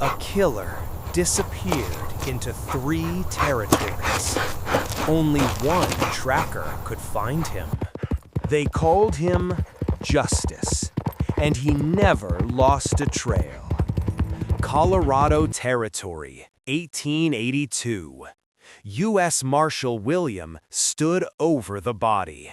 A killer disappeared into 3 territories. Only one tracker could find him. They called him Justice, and he never lost a trail. Colorado Territory, 1882. U.S. Marshal William stood over the body.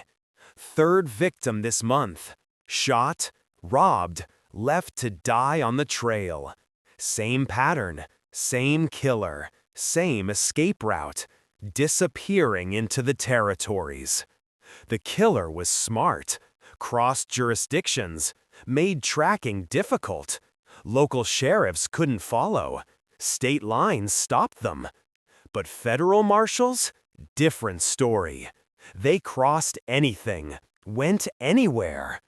3rd victim this month. Shot, robbed, left to die on the trail. Same pattern, same killer, same escape route, disappearing into the territories. The killer was smart, crossed jurisdictions, made tracking difficult. Local sheriffs couldn't follow. State lines stopped them. But federal marshals? Different story. They crossed anything, went anywhere.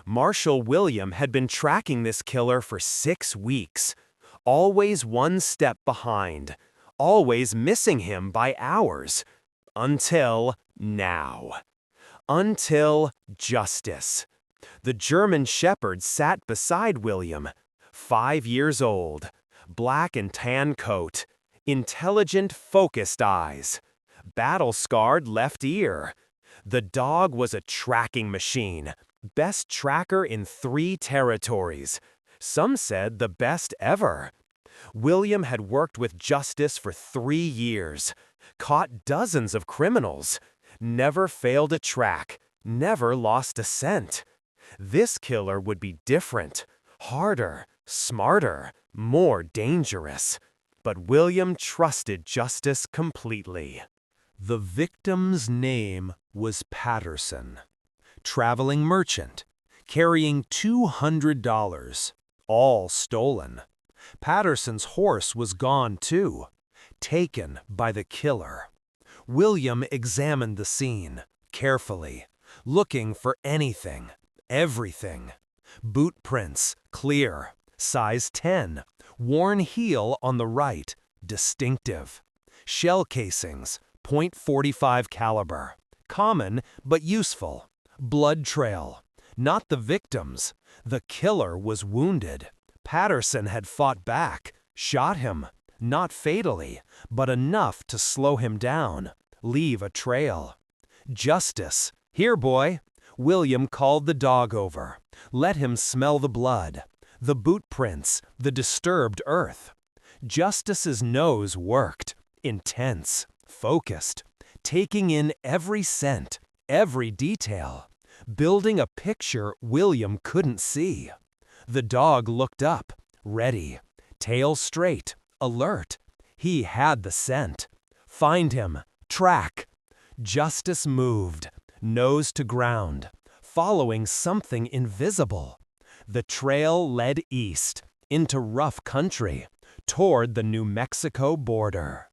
Marshal William had been tracking this killer for 6 weeks. Always one step behind, always missing him by hours. Until now. Until Justice. The German Shepherd sat beside William, 5 years old, black and tan coat, intelligent, focused eyes, battle-scarred left ear. The dog was a tracking machine, best tracker in 3 territories. Some said the best ever. William had worked with Justice for 3 years, caught dozens of criminals, never failed a track, never lost a scent. This killer would be different, harder, smarter, more dangerous. But William trusted Justice completely. The victim's name was Patterson. Traveling merchant, carrying $200, all stolen. Patterson's horse was gone too, taken by the killer. William examined the scene carefully, looking for anything, everything. Boot prints, clear, size 10, worn heel on the right, distinctive. Shell casings, .45 caliber, common but useful. Blood trail, not the victim's. The killer was wounded. Patterson had fought back, shot him, not fatally, but enough to slow him down, leave a trail. Justice, here boy. William called the dog over, let him smell the blood, the boot prints, the disturbed earth. Justice's nose worked, intense, focused, taking in every scent, every detail, building a picture William couldn't see. The dog looked up, ready, tail straight, alert. He had the scent. Find him, track. Justice moved, nose to ground, following something invisible. The trail led east, into rough country, toward the New Mexico border.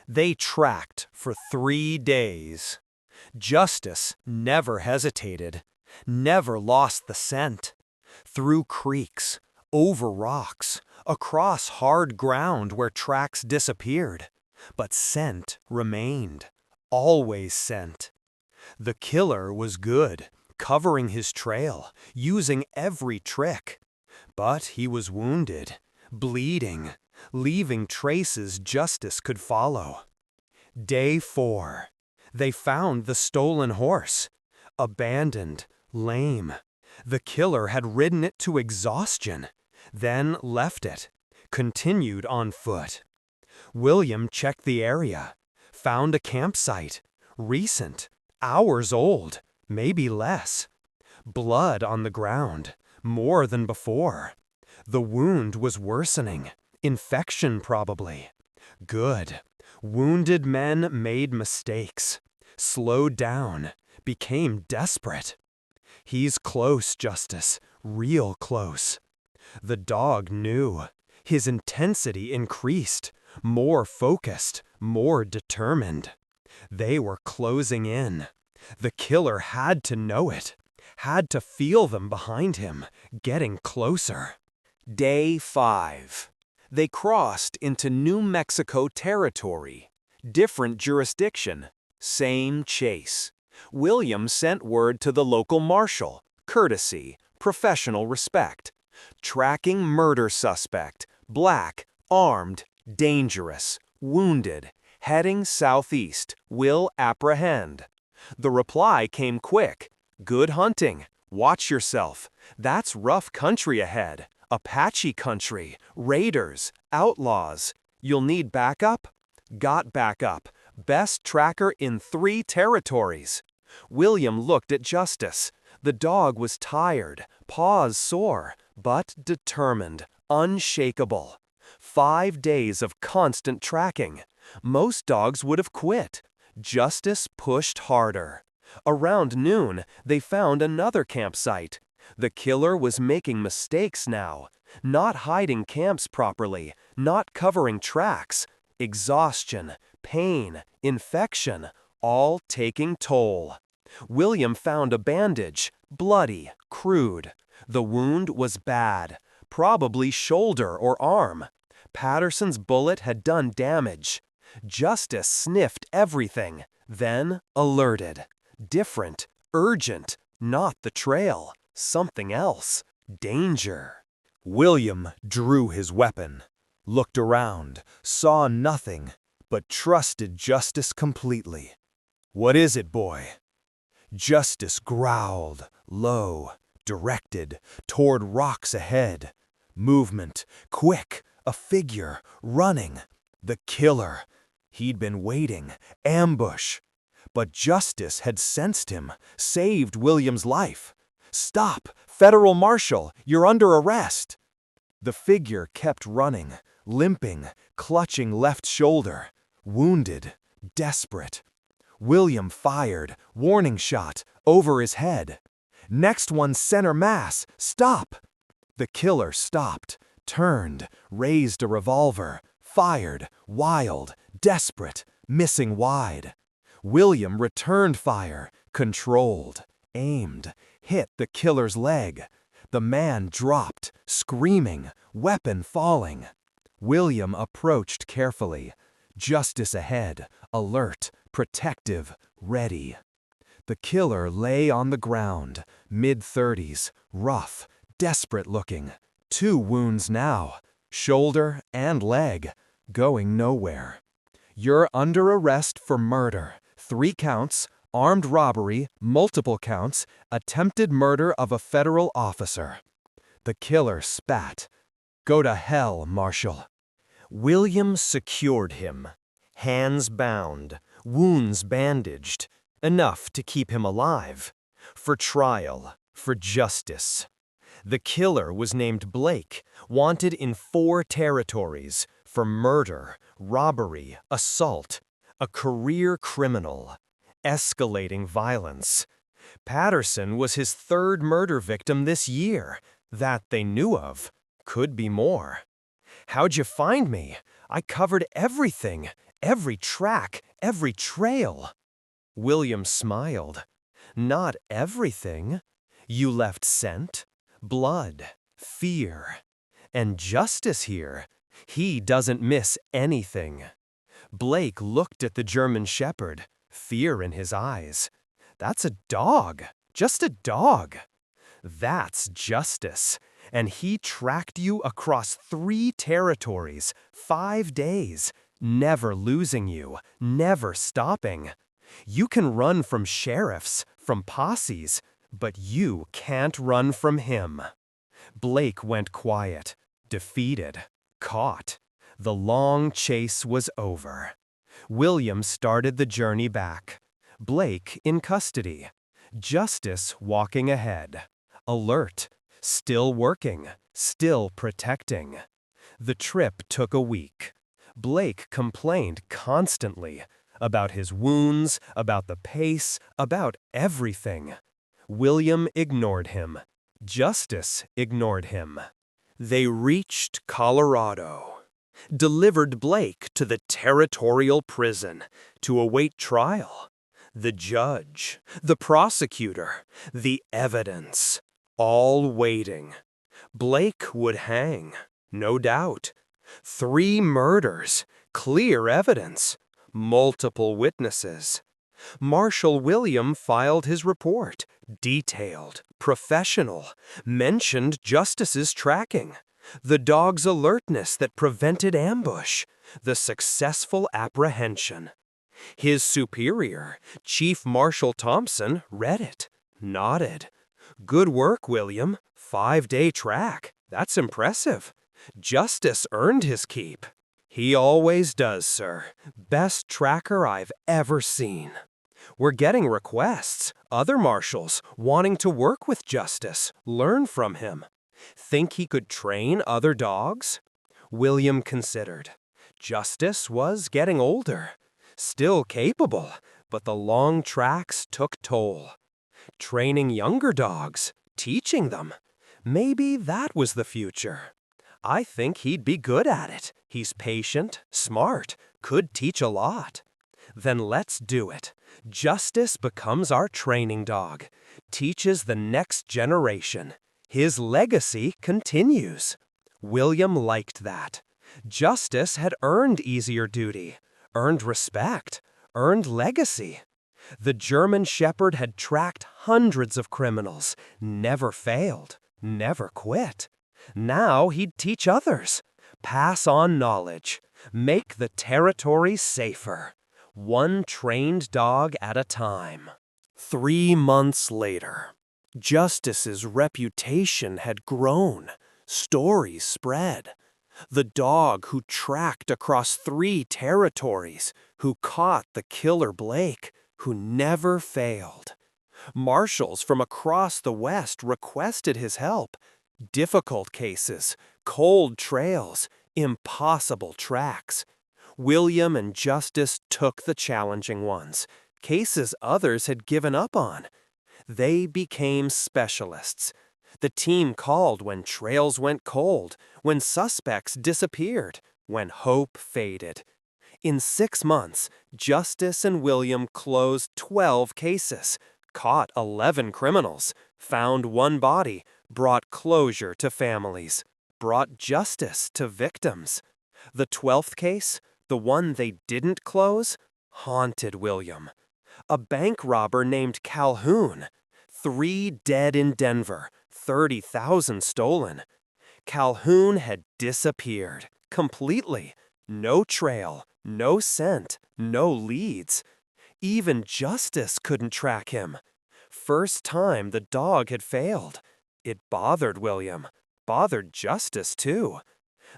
They tracked for 3 days. Justice never hesitated, never lost the scent. Through creeks, over rocks, across hard ground where tracks disappeared. But scent remained, always scent. The killer was good, covering his trail, using every trick. But he was wounded, bleeding, leaving traces Justice could follow. Day 4. They found the stolen horse. Abandoned, lame. The killer had ridden it to exhaustion, then left it, continued on foot. William checked the area, found a campsite, recent, hours old, maybe less. Blood on the ground, more than before. The wound was worsening, infection probably. Good. Wounded men made mistakes, slowed down, became desperate. He's close, Justice, real close. The dog knew. His intensity increased, more focused, more determined. They were closing in. The killer had to know it, had to feel them behind him, getting closer. Day 5. They crossed into New Mexico territory. Different jurisdiction, same chase. William sent word to the local marshal, courtesy, professional respect. Tracking murder suspect, black, Armed, dangerous, wounded, heading southeast, will apprehend. The reply came quick. Good hunting. Watch yourself. That's rough country ahead. Apache country, raiders, outlaws. You'll need backup? Got backup. Best tracker in 3 territories. William looked at Justice. The dog was tired, paws sore, but determined, unshakable. 5 days of constant tracking. Most dogs would have quit. Justice pushed harder. Around noon, they found another campsite. The killer was making mistakes now. Not hiding camps properly, not covering tracks. Exhaustion, pain, infection, all taking toll. William found a bandage, bloody, crude. The wound was bad, probably shoulder or arm. Patterson's bullet had done damage. Justice sniffed everything, then alerted. Different, urgent, not the trail, something else, danger. William drew his weapon, looked around, saw nothing, but trusted Justice completely. "What is it, boy?" Justice growled, low, directed, toward rocks ahead. Movement, quick, a figure, running. The killer. He'd been waiting, ambush. But Justice had sensed him, saved William's life. "Stop! Federal Marshal, you're under arrest!" The figure kept running, limping, clutching left shoulder. Wounded, desperate. William fired, warning shot, over his head. "Next one center mass, stop!" The killer stopped, turned, raised a revolver, fired, wild, desperate, missing wide. William returned fire, controlled, aimed, hit the killer's leg. The man dropped, screaming, weapon falling. William approached carefully. Justice ahead, alert, protective, ready. The killer lay on the ground, mid-30s, rough, desperate looking. 2 wounds now, shoulder and leg, going nowhere. "You're under arrest for murder. 3 counts, armed robbery, multiple counts, attempted murder of a federal officer." The killer spat. "Go to hell, Marshal." William secured him. Hands bound, wounds bandaged, enough to keep him alive. For trial, for justice. The killer was named Blake, wanted in 4 territories, for murder, robbery, assault. A career criminal. Escalating violence. Patterson was his 3rd murder victim this year. That they knew of. Could be more. "How'd you find me? I covered everything, every track, every trail." William smiled. "Not everything. You left scent, blood, fear. And Justice here, he doesn't miss anything." Blake looked at the German Shepherd, fear in his eyes. "That's a dog, just a dog." "That's Justice, and he tracked you across 3 territories, 5 days, never losing you, never stopping. You can run from sheriffs, from posses, but you can't run from him." Blake went quiet, defeated, caught. The long chase was over. William started the journey back. Blake in custody. Justice walking ahead. Alert. Still working. Still protecting. The trip took a week. Blake complained constantly about his wounds, about the pace, about everything. William ignored him. Justice ignored him. They reached Colorado. Delivered Blake to the territorial prison to await trial. The judge, the prosecutor, the evidence, all waiting. Blake would hang, no doubt. 3 murders, clear evidence, multiple witnesses. Marshal William filed his report, detailed, professional, mentioned Justice's tracking. The dog's alertness that prevented ambush. The successful apprehension. His superior, Chief Marshal Thompson, read it, nodded. Good work, William. 5-day track. That's impressive. Justice earned his keep. He always does, sir. Best tracker I've ever seen. We're getting requests, other marshals wanting to work with Justice, learn from him. Think he could train other dogs? William considered. Justice was getting older. Still capable, but the long tracks took toll. Training younger dogs, teaching them. Maybe that was the future. I think he'd be good at it. He's patient, smart, could teach a lot. Then let's do it. Justice becomes our training dog, teaches the next generation. His legacy continues. William liked that. Justice had earned easier duty, earned respect, earned legacy. The German Shepherd had tracked hundreds of criminals, never failed, never quit. Now he'd teach others, pass on knowledge, make the territory safer, one trained dog at a time. 3 months later, Justice's reputation had grown, stories spread. The dog who tracked across 3 territories, who caught the killer Blake, who never failed. Marshals from across the West requested his help. Difficult cases, cold trails, impossible tracks. William and Justice took the challenging ones, cases others had given up on. They became specialists. The team called when trails went cold, when suspects disappeared, when hope faded. In 6 months, Justice and William closed 12 cases, caught 11 criminals, found 1 body, brought closure to families, brought justice to victims. The 12th case, the one they didn't close, haunted William. A bank robber named Calhoun. 3 dead in Denver, 30,000 stolen. Calhoun had disappeared completely. No trail, no scent, no leads. Even Justice couldn't track him. First time the dog had failed. It bothered William, bothered Justice too.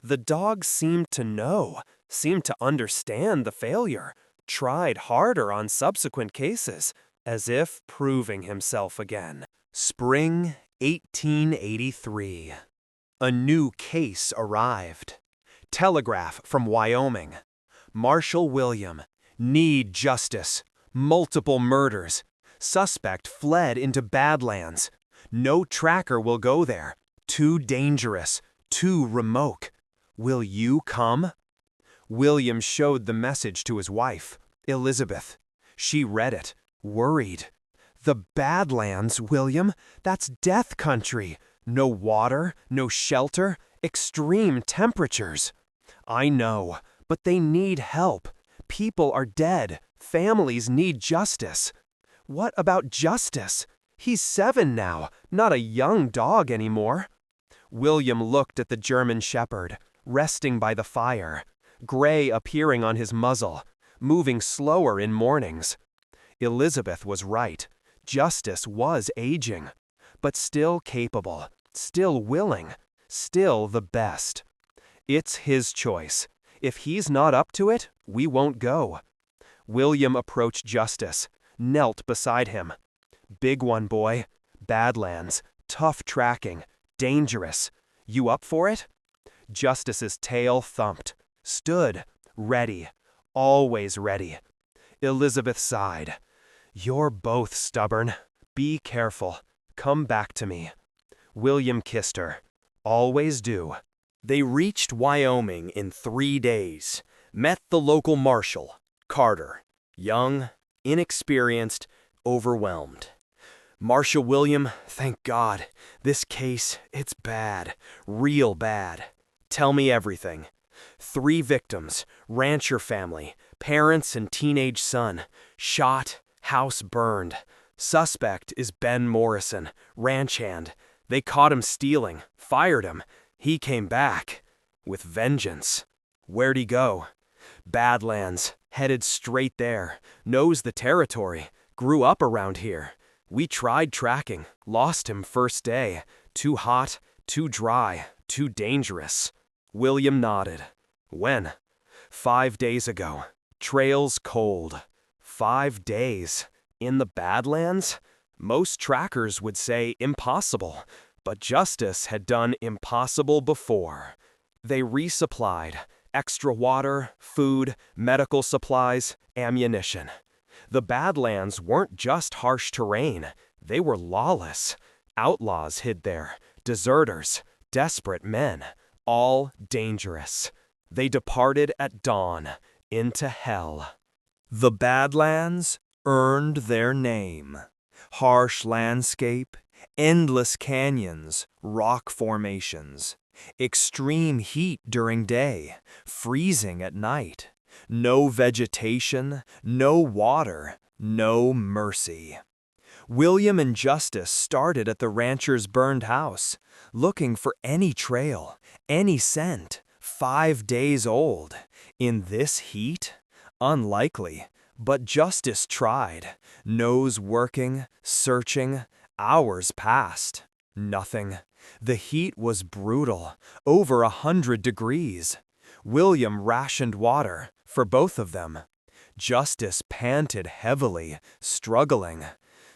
The dog seemed to know, seemed to understand the failure, tried harder on subsequent cases, as if proving himself again. Spring 1883. A new case arrived. Telegraph from Wyoming. Marshal William. Need justice. Multiple murders. Suspect fled into Badlands. No tracker will go there. Too dangerous. Too remote. Will you come? William showed the message to his wife, Elizabeth. She read it, worried. The Badlands, William, that's death country. No water, no shelter, extreme temperatures. I know, but they need help. People are dead. Families need justice. What about Justice? He's 7 now, not a young dog anymore. William looked at the German Shepherd, resting by the fire, gray appearing on his muzzle, moving slower in mornings. Elizabeth was right. Justice was aging, but still capable, still willing, still the best. It's his choice. If he's not up to it, we won't go. William approached Justice, knelt beside him. Big one, boy. Badlands. Tough tracking. Dangerous. You up for it? Justice's tail thumped. Stood. Ready. Always ready. Elizabeth sighed. You're both stubborn. Be careful. Come back to me. William kissed her. Always do. They reached Wyoming in 3 days. Met the local marshal, Carter. Young, inexperienced, overwhelmed. Marshal William, thank God. This case, it's bad. Real bad. Tell me everything. 3 victims, rancher family, parents and teenage son. Shot, house burned. Suspect is Ben Morrison, ranch hand. They caught him stealing, fired him. He came back with vengeance. Where'd he go? Badlands, headed straight there, knows the territory, grew up around here. We tried tracking, lost him first day. Too hot, too dry, too dangerous. William nodded. When? 5 days ago. Trails cold. 5 days. In the Badlands? Most trackers would say impossible, but Justice had done impossible before. They resupplied. Extra water, food, medical supplies, ammunition. The Badlands weren't just harsh terrain, they were lawless. Outlaws hid there, deserters, desperate men, all dangerous. They departed at dawn, into hell. The Badlands earned their name. Harsh landscape, endless canyons, rock formations. Extreme heat during day, freezing at night. No vegetation, no water, no mercy. William and Justice started at the rancher's burned house, looking for any trail, any scent. 5 days old. In this heat? Unlikely, but Justice tried. Nose working, searching. Hours passed. Nothing. The heat was brutal, over 100 degrees. William rationed water for both of them. Justice panted heavily, struggling.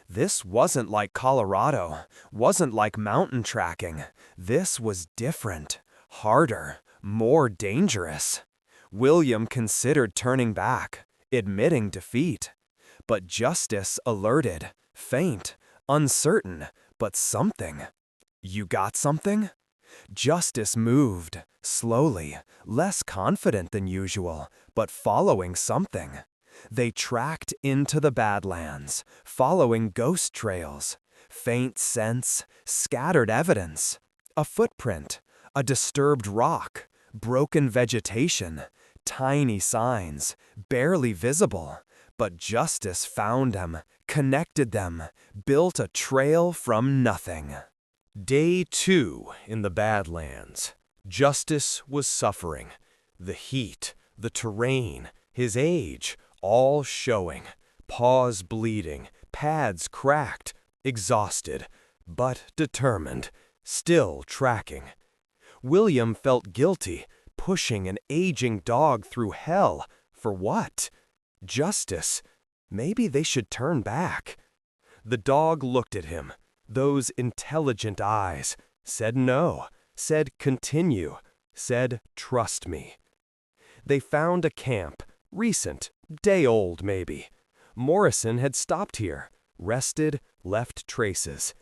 This wasn't like Colorado, wasn't like mountain tracking. This was different, harder, more dangerous. William considered turning back, admitting defeat. But Justice alerted, faint, uncertain, but something. You got something? Justice moved, slowly, less confident than usual, but following something. They tracked into the Badlands, following ghost trails, faint scents, scattered evidence. A footprint, a disturbed rock, broken vegetation, tiny signs, barely visible. But Justice found them, connected them, built a trail from nothing. Day 2 in the Badlands. Justice was suffering. The heat, the terrain, his age, all showing. Paws bleeding, pads cracked, exhausted, but determined, still tracking. William felt guilty, pushing an aging dog through hell. For what? Justice. Maybe they should turn back. The dog looked at him. Those intelligent eyes, said no, said continue, said trust me. They found a camp, recent, day old maybe. Morrison had stopped here, rested, left traces.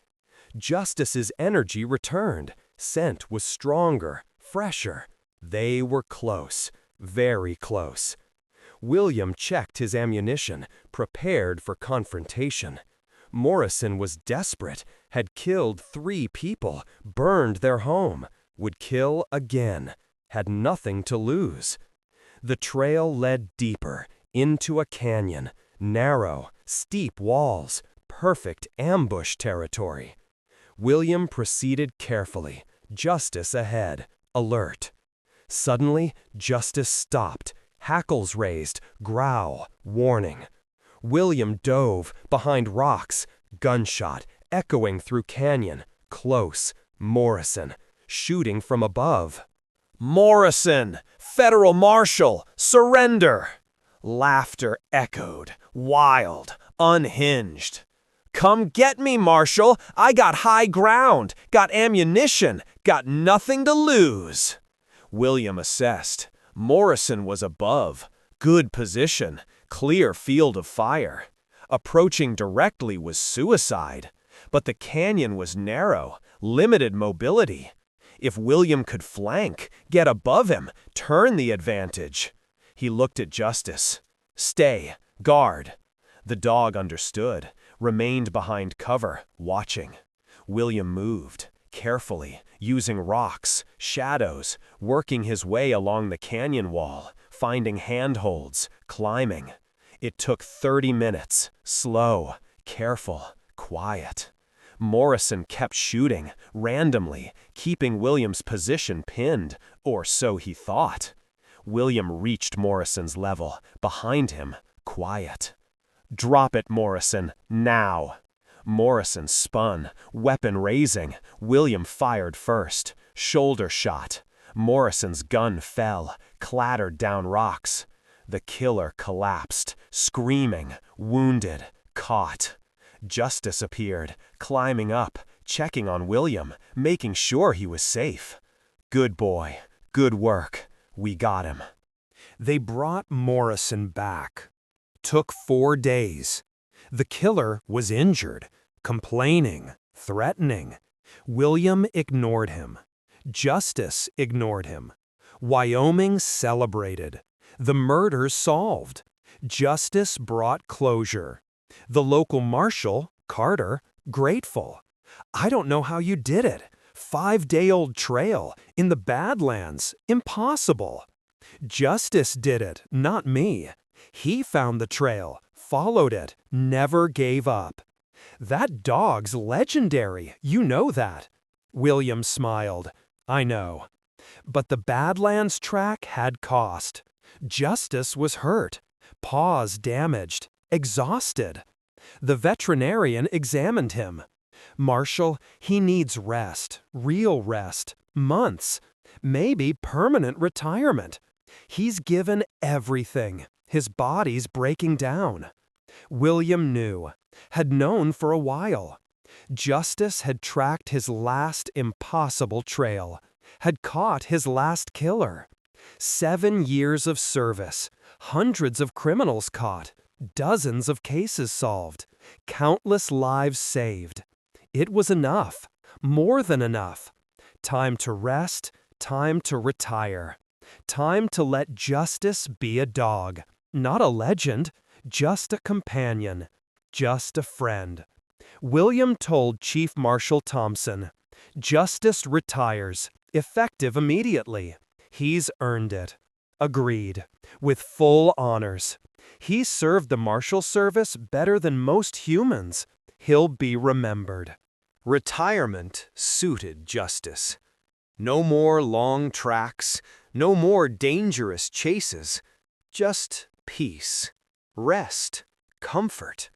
Justice's energy returned, scent was stronger, fresher. They were close, very close. William checked his ammunition, prepared for confrontation. Morrison was desperate, had killed 3 people, burned their home, would kill again, had nothing to lose. The trail led deeper, into a canyon, narrow, steep walls, perfect ambush territory. William proceeded carefully, Justice ahead, alert. Suddenly, Justice stopped, hackles raised, growl, warning. William dove behind rocks, gunshot echoing through canyon, close, Morrison, shooting from above. Morrison! Federal Marshal! Surrender! Laughter echoed, wild, unhinged. Come get me, Marshal! I got high ground, got ammunition, got nothing to lose. William assessed. Morrison was above, good position, clear field of fire. Approaching directly was suicide, but the canyon was narrow, limited mobility. If William could flank, get above him, turn the advantage. He looked at Justice. Stay, guard. The dog understood, remained behind cover, watching. William moved, carefully, using rocks, shadows, working his way along the canyon wall, finding handholds, climbing. It took 30 minutes, slow, careful, quiet. Morrison kept shooting, randomly, keeping William's position pinned, or so he thought. William reached Morrison's level, behind him, quiet. "Drop it, Morrison, now!" Morrison spun, weapon raising. William fired first, shoulder shot. Morrison's gun fell, clattered down rocks. The killer collapsed, screaming, wounded, caught. Justice appeared, climbing up, checking on William, making sure he was safe. "Good boy, good work. We got him." They brought Morrison back. Took 4 days. The killer was injured, complaining, threatening. William ignored him. Justice ignored him. Wyoming celebrated. The murders solved. Justice brought closure. The local marshal, Carter, grateful. "I don't know how you did it. 5-day-old trail in the Badlands. Impossible." Justice did it, not me. He found the trail, followed it, never gave up. "That dog's legendary, you know that." William smiled. "I know." But the Badlands track had cost. Justice was hurt, paws damaged, exhausted. The veterinarian examined him. "Marshal, he needs rest, real rest, months, maybe permanent retirement. He's given everything. His body's breaking down." William knew, had known for a while. Justice had tracked his last impossible trail, had caught his last killer. 7 years of service, hundreds of criminals caught, dozens of cases solved, countless lives saved. It was enough, more than enough. Time to rest, time to retire. Time to let justice be a dog, not a legend, just a companion, just a friend. William told Chief Marshal Thompson, "Justice retires, effective immediately. He's earned it." Agreed, with full honors. He served the Marshal Service better than most humans. He'll be remembered. Retirement suited Justice. No more long tracks, no more dangerous chases. Just peace, rest, comfort.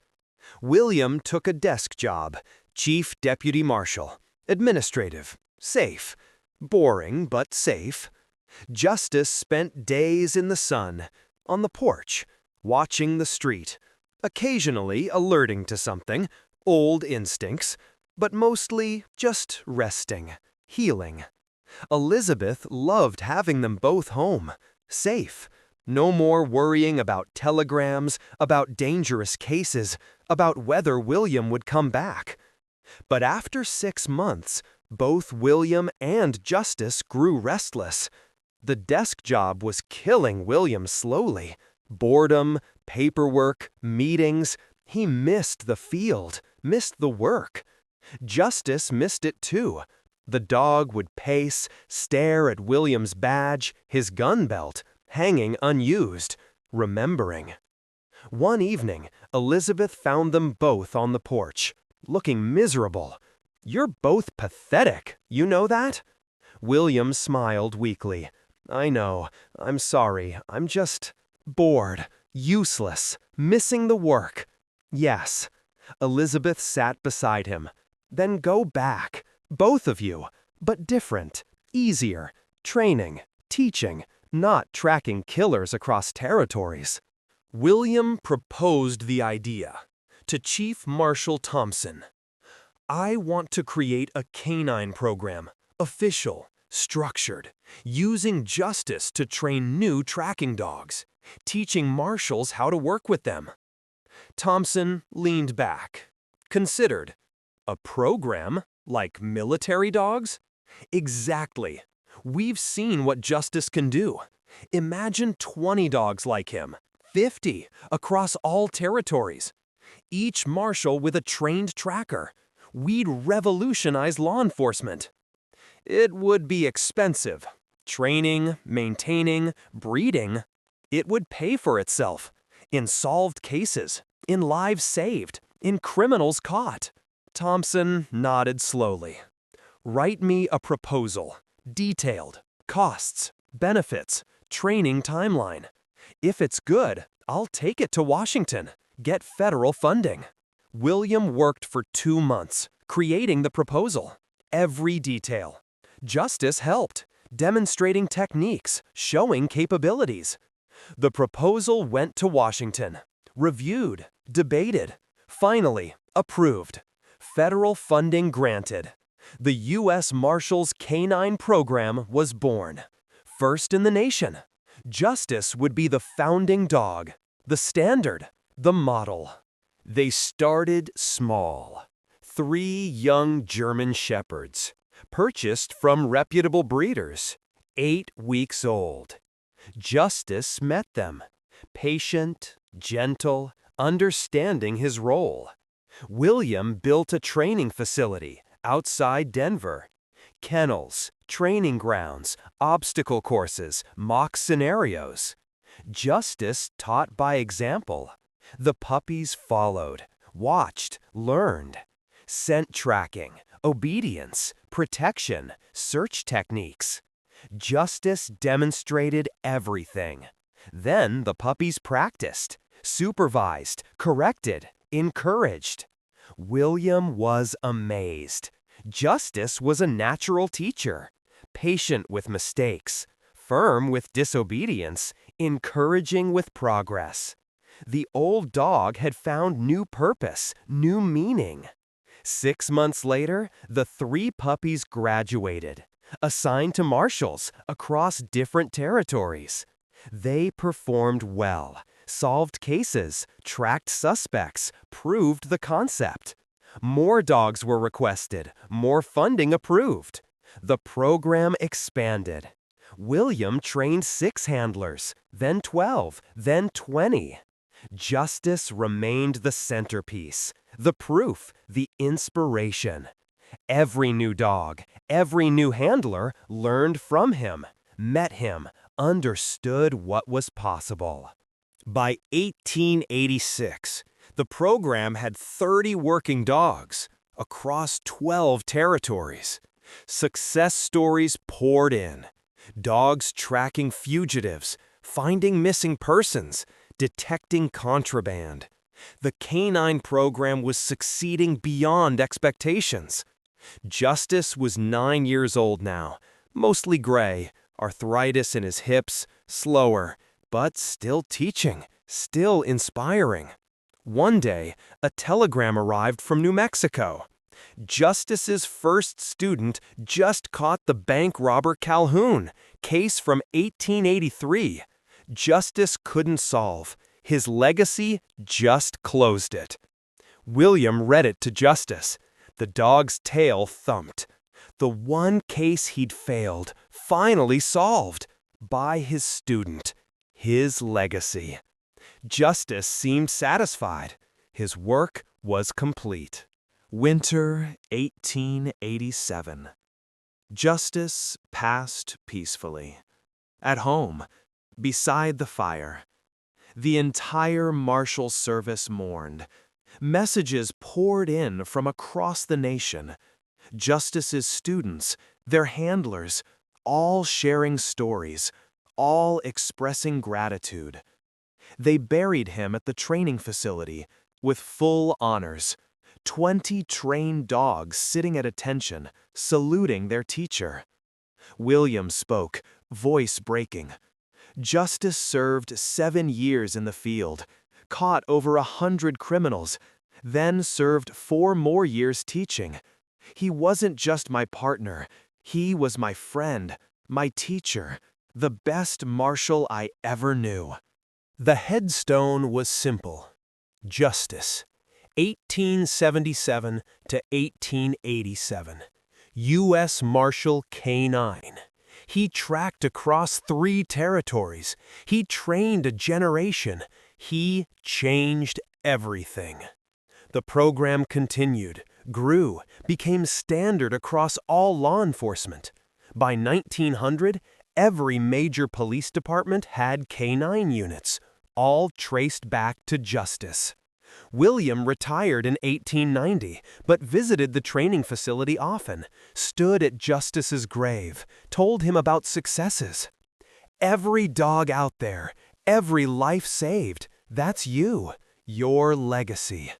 William took a desk job, Chief Deputy Marshal, administrative, safe, boring but safe. Justice spent days in the sun, on the porch, watching the street, occasionally alerting to something, old instincts, but mostly just resting, healing. Elizabeth loved having them both home, safe. No more worrying about telegrams, about dangerous cases, about whether William would come back. But after 6 months, both William and Justice grew restless. The desk job was killing William slowly. Boredom, paperwork, meetings. He missed the field, missed the work. Justice missed it too. The dog would pace, stare at William's badge, his gun belt, hanging unused, remembering. One evening, Elizabeth found them both on the porch, looking miserable. "You're both pathetic, you know that?" William smiled weakly. "I know. I'm sorry. I'm just bored, useless, missing the work." "Yes." Elizabeth sat beside him. "Then go back. Both of you, but different, easier, training, teaching, not tracking killers across territories." William proposed the idea to Chief Marshal Thompson. "I want to create a canine program, official, structured, using justice to train new tracking dogs, teaching marshals how to work with them." Thompson leaned back, considered. "A program? Like military dogs?" "Exactly. We've seen what justice can do. Imagine 20 dogs like him, 50 across all territories. Each marshal with a trained tracker. We'd revolutionize law enforcement." "It would be expensive. Training, maintaining, breeding. It would pay for itself. In solved cases, in lives saved, in criminals caught." Thompson nodded slowly. "Write me a proposal. Detailed. Costs, benefits, training timeline. If it's good, I'll take it to Washington, get federal funding." William worked for 2 months, creating the proposal. Every detail. Justice helped, demonstrating techniques, showing capabilities. The proposal went to Washington, reviewed, debated, finally approved. Federal funding granted. The U.S. Marshal's Canine Program was born. First in the nation. Justice would be the founding dog, the standard, the model. They started small. 3 young German shepherds, purchased from reputable breeders, 8 weeks old. Justice met them, patient, gentle, understanding his role. William built a training facility outside Denver. Kennels, training grounds, obstacle courses, mock scenarios. Justice taught by example. The puppies followed, watched, learned. Scent tracking, obedience, protection, search techniques. Justice demonstrated everything. Then the puppies practiced, supervised, corrected, encouraged. William was amazed. Justice was a natural teacher, patient with mistakes, firm with disobedience, encouraging with progress. The old dog had found new purpose, new meaning. 6 months later, the 3 puppies graduated, assigned to marshals across different territories. They performed well, solved cases, tracked suspects, proved the concept. More dogs were requested, more funding approved. The program expanded. William trained 6 handlers, then 12, then 20. Justice remained the centerpiece, the proof, the inspiration. Every new dog, every new handler learned from him, met him, understood what was possible. By 1886, the program had 30 working dogs across 12 territories. Success stories poured in. Dogs tracking fugitives, finding missing persons, detecting contraband. The canine program was succeeding beyond expectations. Justice was 9 years old now, mostly gray, arthritis in his hips, slower, but still teaching, still inspiring. One day, a telegram arrived from New Mexico. Justice's first student just caught the bank robber Calhoun, case from 1883. Justice couldn't solve. His legacy just closed it. William read it to Justice. The dog's tail thumped. The one case he'd failed, finally solved. By his student. His legacy. Justice seemed satisfied. His work was complete. Winter 1887. Justice passed peacefully. At home, beside the fire. The entire Marshal Service mourned. Messages poured in from across the nation. Justice's students, their handlers, all sharing stories, all expressing gratitude. They buried him at the training facility with full honors. 20 trained dogs sitting at attention, saluting their teacher. William spoke, voice breaking. Justice served 7 years in the field, caught over 100 criminals, then served 4 more years teaching. He wasn't just my partner, he was my friend, my teacher, the best marshal I ever knew. The headstone was simple. Justice, 1877 to 1887. U.S. Marshal K9. He tracked across 3 territories. He trained a generation. He changed everything. The program continued, grew, became standard across all law enforcement. By 1900, every major police department had K9 units, all traced back to Justice. William retired in 1890, but visited the training facility often, stood at Justice's grave, told him about successes. Every dog out there, every life saved, that's you, your legacy.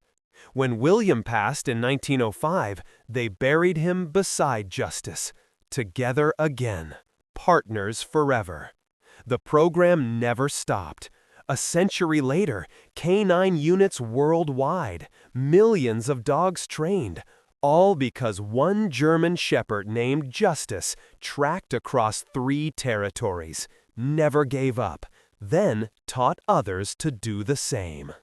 When William passed in 1905, they buried him beside Justice, together again, partners forever. The program never stopped. A century later, canine units worldwide, millions of dogs trained, all because one German shepherd named Justice tracked across 3 territories, never gave up, then taught others to do the same.